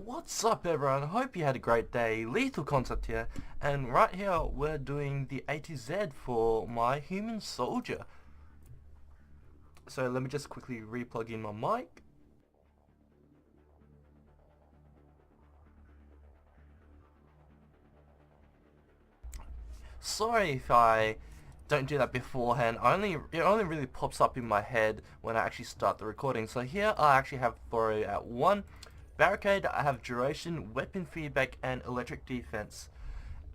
What's up everyone, I hope you had a great day. Lethal Concept here, and right here we're doing the A to Z for my human soldier. So let me just quickly re-plug in my mic. Sorry if I don't do that beforehand. It only really pops up in my head when I actually start the recording. So here I actually have throw at 1. Barricade, I have duration, weapon feedback, and electric defense.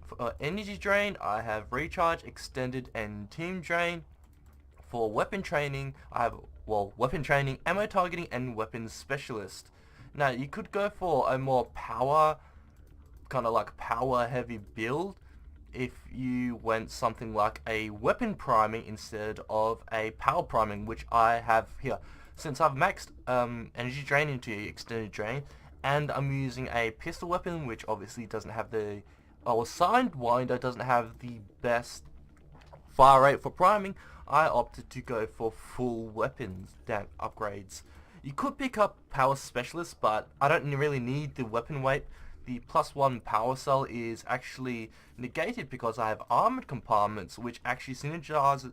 For energy drain, I have recharge, extended, and team drain. For weapon training, I have, weapon training, ammo targeting, and weapons specialist. Now, you could go for a more power, kind of like power heavy build if you went something like a weapon priming instead of a power priming, which I have here. Since I've maxed energy drain into extended drain, and I'm using a pistol weapon, which obviously doesn't have the, Sidewinder doesn't have the best fire rate for priming, I opted to go for full weapons upgrades. You could pick up power specialist, but I don't really need the weapon weight. The +1 power cell is actually negated because I have armored compartments, which actually synergizes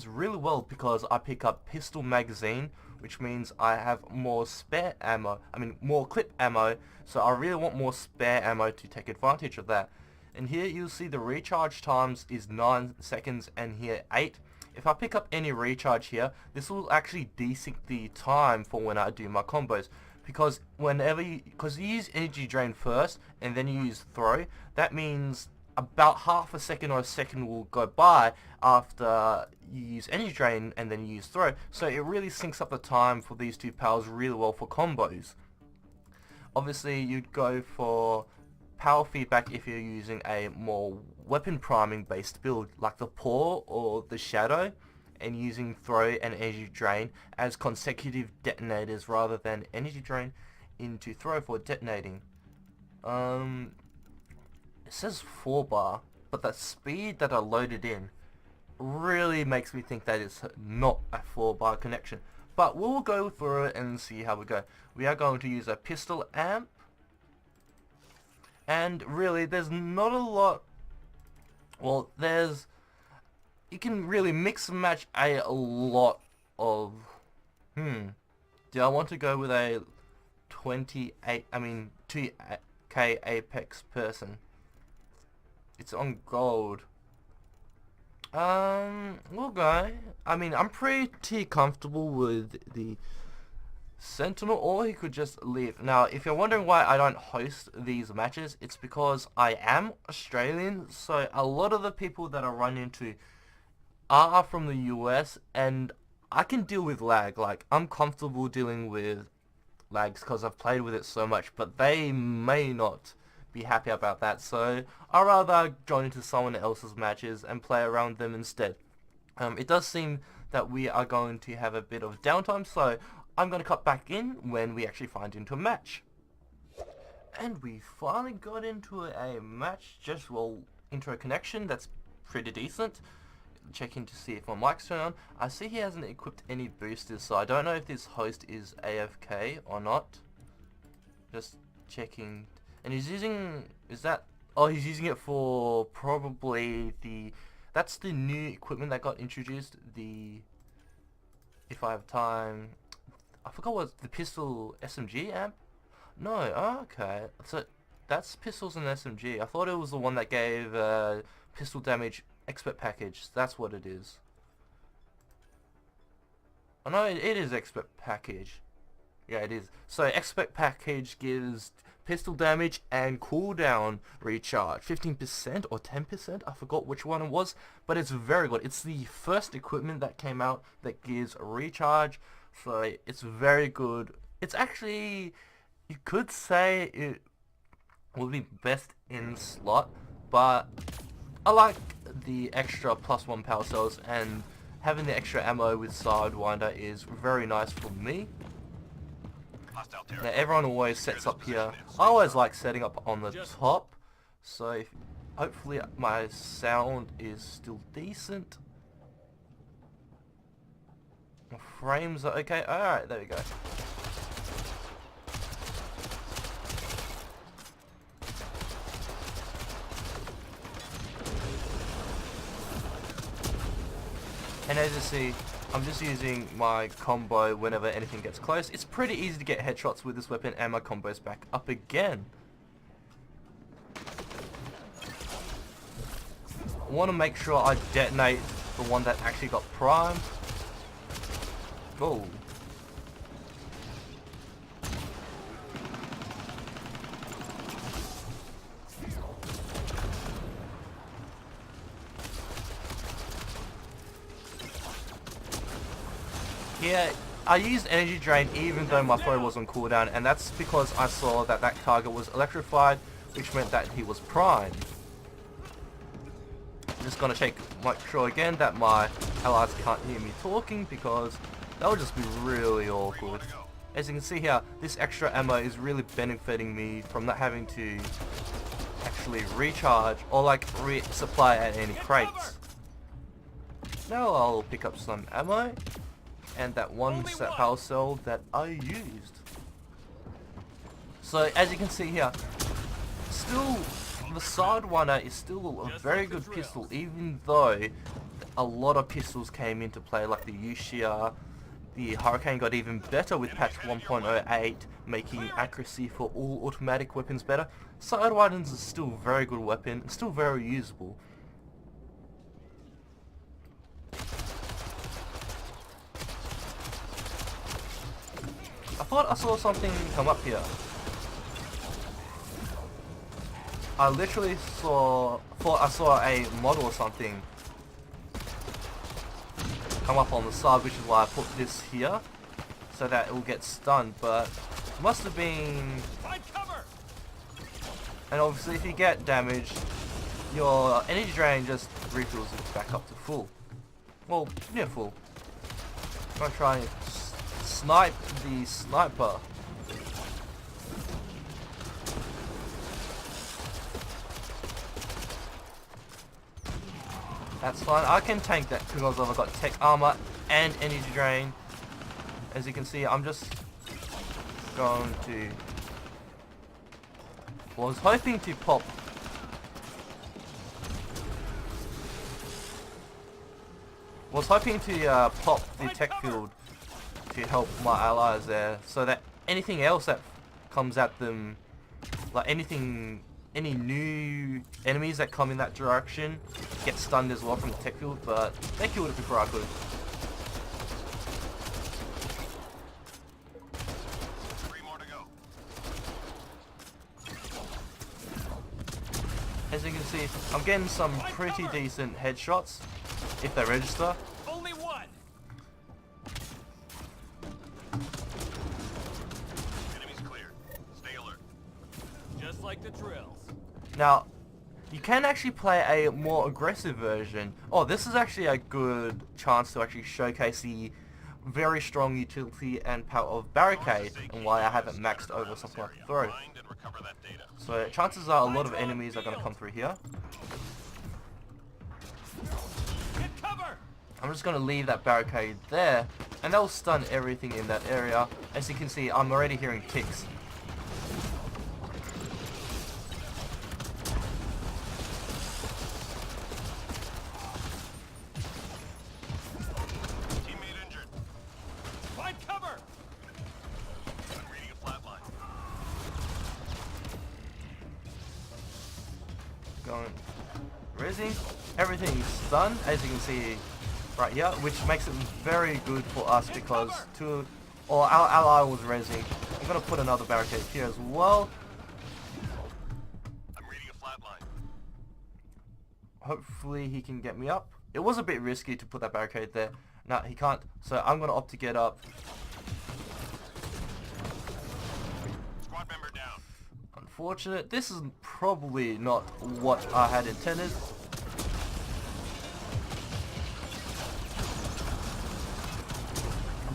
really well because I pick up pistol magazine, which means I have more spare ammo, more clip ammo, so I really want more spare ammo to take advantage of that. And here you'll see the recharge times is 9 seconds and here 8. If I pick up any recharge here, this will actually desync the time for when I do my combos. Because because you use energy drain first and then you use throw, that means about half a second or a second will go by after you use energy drain and then you use throw. So it really syncs up the time for these two powers really well for combos. Obviously you'd go for power feedback if you're using a more weapon priming based build like the paw or the shadow, and using throw and energy drain as consecutive detonators rather than energy drain into throw for detonating. It says 4 bar, but the speed that I loaded in really makes me think that it's not a 4 bar connection. But we'll go through it and see how we go. We are going to use a pistol amp, and really there's not a lot, you can really mix and match a lot of, do I want to go with a 2k Apex person? It's on gold. We'll go. I'm pretty comfortable with the Sentinel, or he could just leave. Now, if you're wondering why I don't host these matches, it's because I am Australian, so a lot of the people that I run into are from the US, and I can deal with lag. Like, I'm comfortable dealing with lags because I've played with it so much, but they may not be happy about that, so I'd rather join into someone else's matches and play around them instead. It does seem that we are going to have a bit of downtime, so I'm going to cut back in when we actually find into a match. And we finally got into a match, into a connection that's pretty decent. Checking to see if my mic's turned on. I see he hasn't equipped any boosters, so I don't know if this host is AFK or not. Just checking. And he's using, he's using it for probably that's the new equipment that got introduced, if I have time, I forgot what, the pistol SMG amp? No, okay, so that's pistols and SMG. I thought it was the one that gave pistol damage expert package. That's what it is. Oh no, it is expert package. Yeah, it is. So expert package gives pistol damage and cooldown recharge 15% or 10%. I forgot which one it was, but it's very good. It's the first equipment that came out that gives recharge, so it's very good. It's actually, you could say it would be best in slot, but I like the extra +1 power cells, and having the extra ammo with Sidewinder is very nice for me. Now everyone always sets up here. I always like setting up on the top, so hopefully my sound is still decent. My frames are okay. Alright, there we go. And as you see, I'm just using my combo whenever anything gets close. It's pretty easy to get headshots with this weapon, and my combo's back up again. I want to make sure I detonate the one that actually got primed. Oh. Yeah, I used energy drain even though my throw was on cooldown, and that's because I saw that that target was electrified, which meant that he was primed. I'm just gonna make sure again that my allies can't hear me talking, because that would just be really awkward. As you can see here, this extra ammo is really benefiting me from not having to actually recharge or like resupply at any crates. Now I'll pick up some ammo and that one power cell that I used. So as you can see here, still the Sidewinder is still a very good pistol, even though a lot of pistols came into play, like the Ushia. The Hurricane got even better with patch 1.08, making accuracy for all automatic weapons better. Sidewinders is still a very good weapon, and still very usable. I thought I saw something come up here. I literally thought I saw a model or something come up on the side, which is why I put this here, so that it will get stunned, but it must have been... And obviously if you get damaged, your energy drain just refills it back up to full. Well, near full. I'm gonna try and snipe the sniper. That's fine, I can tank that because I've got tech armor and energy drain. As you can see, I'm just going to... was hoping to pop... was hoping to pop the tech field to help my allies there, so that anything else that comes at them, like any new enemies that come in that direction, get stunned as well from the tech field, but they killed it before I could. As you can see, I'm getting some pretty decent headshots if they register. Only one. Enemies clear. Stay alert. Just like the drills. Now, you can actually play a more aggressive version. Oh, this is actually a good chance to actually showcase the very strong utility and power of Barricade, and why I haven't maxed over something like Throw. So chances are a lot of enemies are going to come through here. I'm just going to leave that Barricade there, and that will stun everything in that area. As you can see, I'm already hearing ticks. Going Rezzing, everything is stunned, as you can see right here, which makes it very good for us because our ally was rezzing. I'm gonna put another barricade here as well. I'm reading a flat line. Hopefully he can get me up. It was a bit risky to put that barricade there. No, he can't, so I'm gonna opt to get up. Squad member down. Unfortunate. This is probably not what I had intended.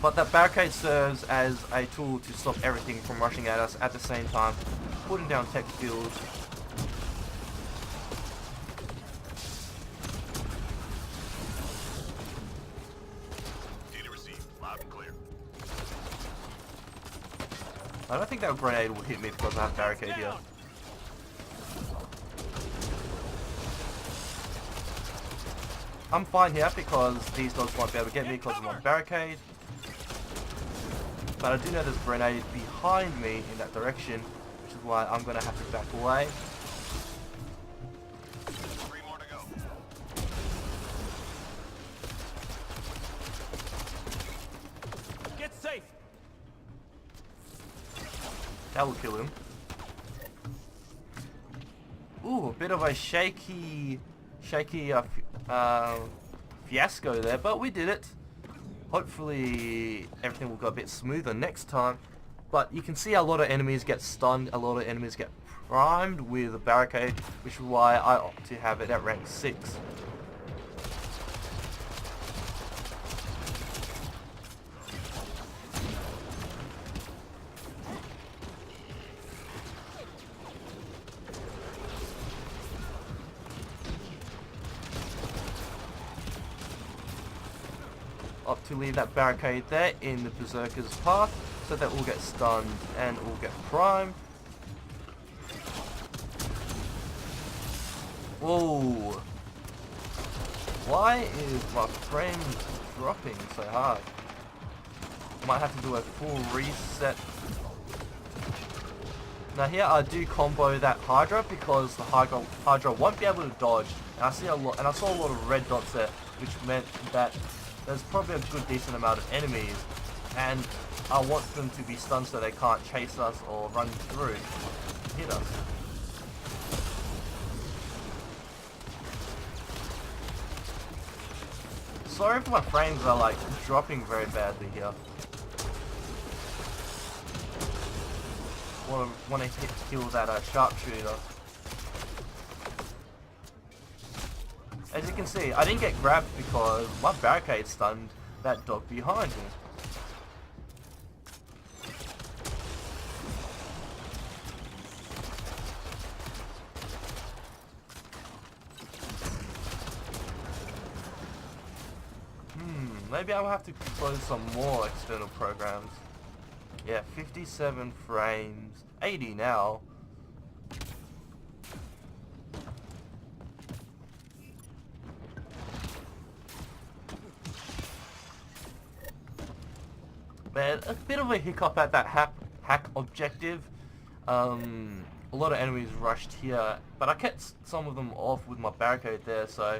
But that barricade serves as a tool to stop everything from rushing at us at the same time. Putting down tech fields. Data received. Loud and clear. I don't think that grenade will hit me because I have barricade here. I'm fine here because these dogs won't be able to get me because of my barricade. But I do know there's a grenade behind me in that direction, which is why I'm going to have to back away. 3 more to go. Get safe. That will kill him. Ooh, a bit of a shaky fiasco there, but we did it. Hopefully everything will go a bit smoother next time. But you can see a lot of enemies get stunned, a lot of enemies get primed with a barricade, which is why I opt to have it at rank 6. Opt to leave that barricade there in the Berserker's path so that we'll get stunned and we'll get primed. Whoa! Why is my friend dropping so hard? Might have to do a full reset. Now here I do combo that Hydra because the Hydra won't be able to dodge, and I saw a lot of red dots there, which meant that there's probably a good decent amount of enemies, and I want them to be stunned so they can't chase us or run through and hit us. Sorry if my frames are like dropping very badly here. Want to kill that sharpshooter. As you can see, I didn't get grabbed because my barricade stunned that dog behind me. Maybe I'll have to close some more external programs. Yeah, 57 frames, 80 now. Man, a bit of a hiccup at that hack objective. A lot of enemies rushed here, but I kept some of them off with my barricade there, so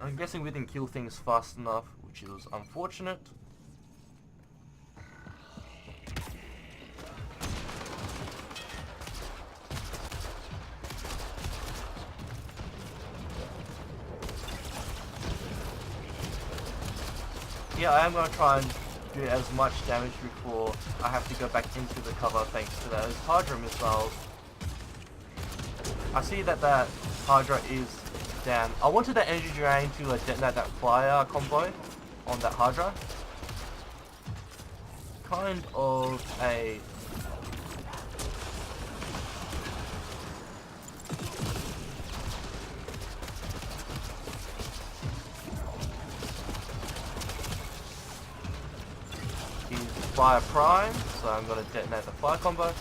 I'm guessing we didn't kill things fast enough, which is unfortunate. Yeah, I am going to try and do as much damage before I have to go back into the cover thanks to those Hydra missiles. I see that that Hydra is down. I wanted that energy drain to detonate that fire combo on that Hydra. Kind of a... He's fire prime, so I'm going to detonate the fire combo.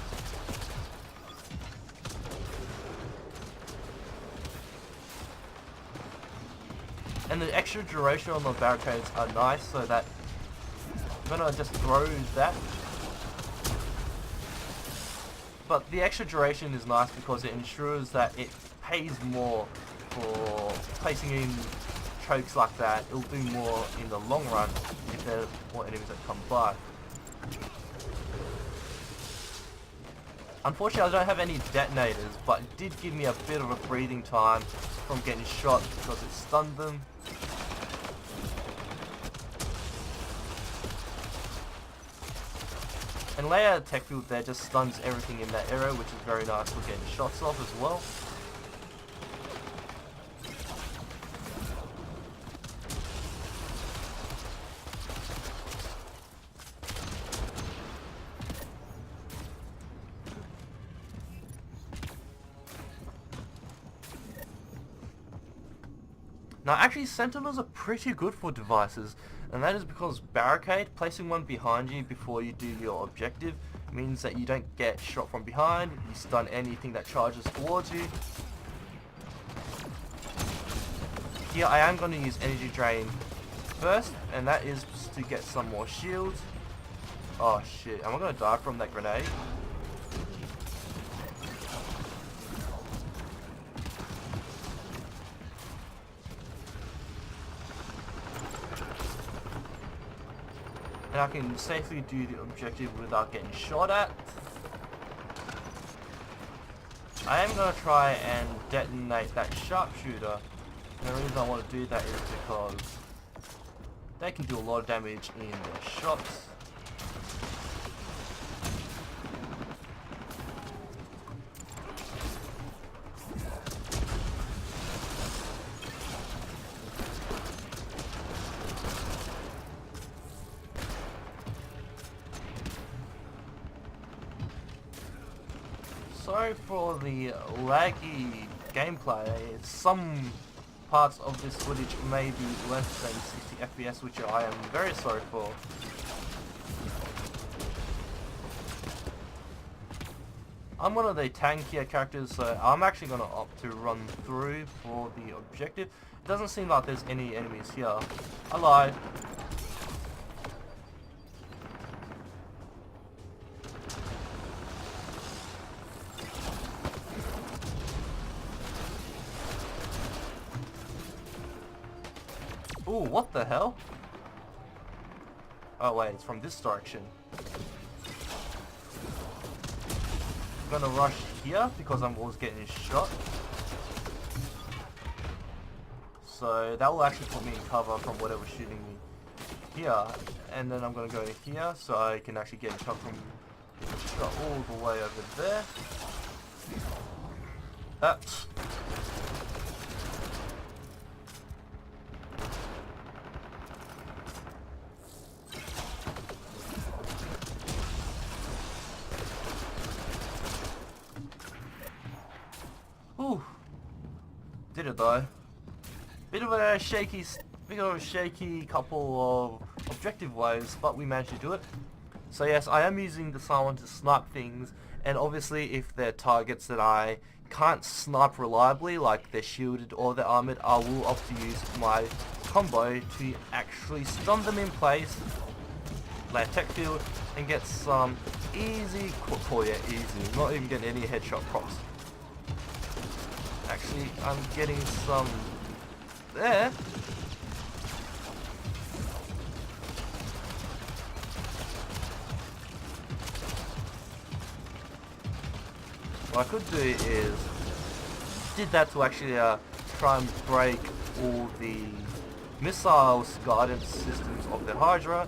And the extra duration on the barricades are nice, so that I'm gonna just throw that. But the extra duration is nice because it ensures that it pays more for placing in chokes like that. It'll do more in the long run if there are more enemies that come by. Unfortunately, I don't have any detonators, but it did give me a bit of a breathing time from getting shot because it stunned them. And layer tech field there just stuns everything in that area, which is very nice for getting shots off as well. Now actually Sentinels are pretty good for devices, and that is because barricade, placing one behind you before you do your objective, means that you don't get shot from behind, you stun anything that charges towards you. here I am going to use energy drain first, and that is to get some more shields. Oh shit, am I going to die from that grenade? And I can safely do the objective without getting shot at. I am going to try and detonate that sharpshooter. And the reason I want to do that is because they can do a lot of damage in their shots. Sorry for the laggy gameplay. Some parts of this footage may be less than 60 FPS, which I am very sorry for. I'm one of the tankier characters, so I'm actually going to opt to run through for the objective. It doesn't seem like there's any enemies here. I lied. Ooh, what the hell? Oh wait, it's from this direction. I'm gonna rush here because I'm always getting shot. So that will actually put me in cover from whatever's shooting me here. And then I'm gonna go here so I can actually get in cover from shot all the way over there. Ooh, did it though. Bit of a shaky couple of objective waves, but we managed to do it. So yes, I am using the Sidewinder to snipe things, and obviously if they're targets that I can't snipe reliably, like they're shielded or they're armored, I will opt to use my combo to actually stun them in place, lay a tech field, and get some easy, easy, not even getting any headshot procs. Actually, I'm getting some there. What I could do is did that to actually try and break all the missiles guidance systems of the Hydra.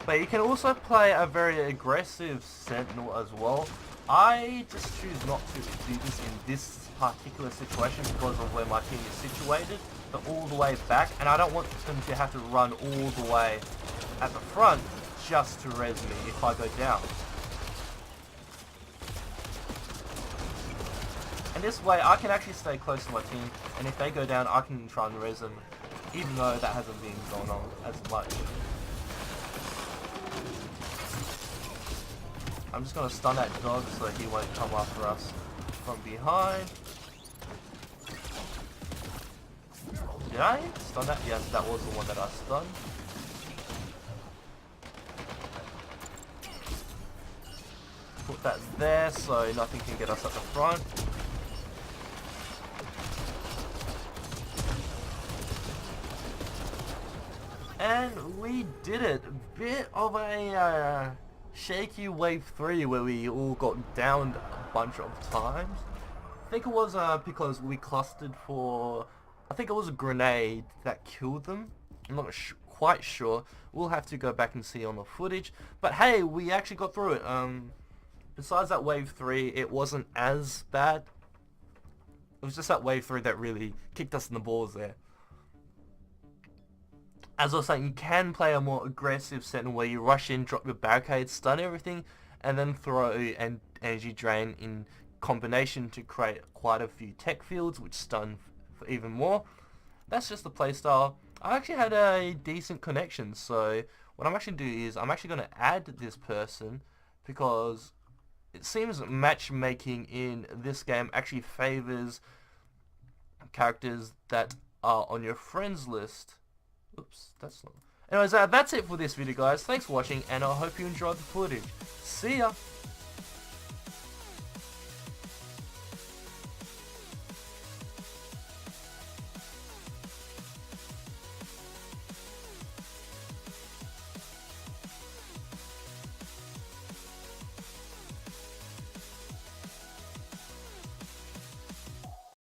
But you can also play a very aggressive Sentinel as well. I just choose not to do this in this particular situation because of where my team is situated. They're all the way back, and I don't want them to have to run all the way at the front just to res me if I go down. And this way I can actually stay close to my team, and if they go down I can try and res them, even though that hasn't been going on as much. I'm just going to stun that dog so he won't come after us from behind. Did I stun that? Yes, that was the one that I stunned. Put that there so nothing can get us at the front. And we did it. Bit of a shaky wave 3 where we all got downed a bunch of times. I think it was because we clustered for, I think it was a grenade that killed them. I'm not quite sure. We'll have to go back and see on the footage. But hey, we actually got through it. Besides that wave 3, it wasn't as bad. It was just that wave 3 that really kicked us in the balls there. As I was saying, you can play a more aggressive Sentinel where you rush in, drop your barricades, stun everything, and then throw an energy drain in combination to create quite a few tech fields which stun for even more. That's just the playstyle. I actually had a decent connection, so what I'm actually going to do is I'm actually going to add this person because it seems matchmaking in this game actually favors characters that are on your friends list. Oops, that's not... Anyways, that's it for this video, guys. Thanks for watching, and I hope you enjoyed the footage. See ya!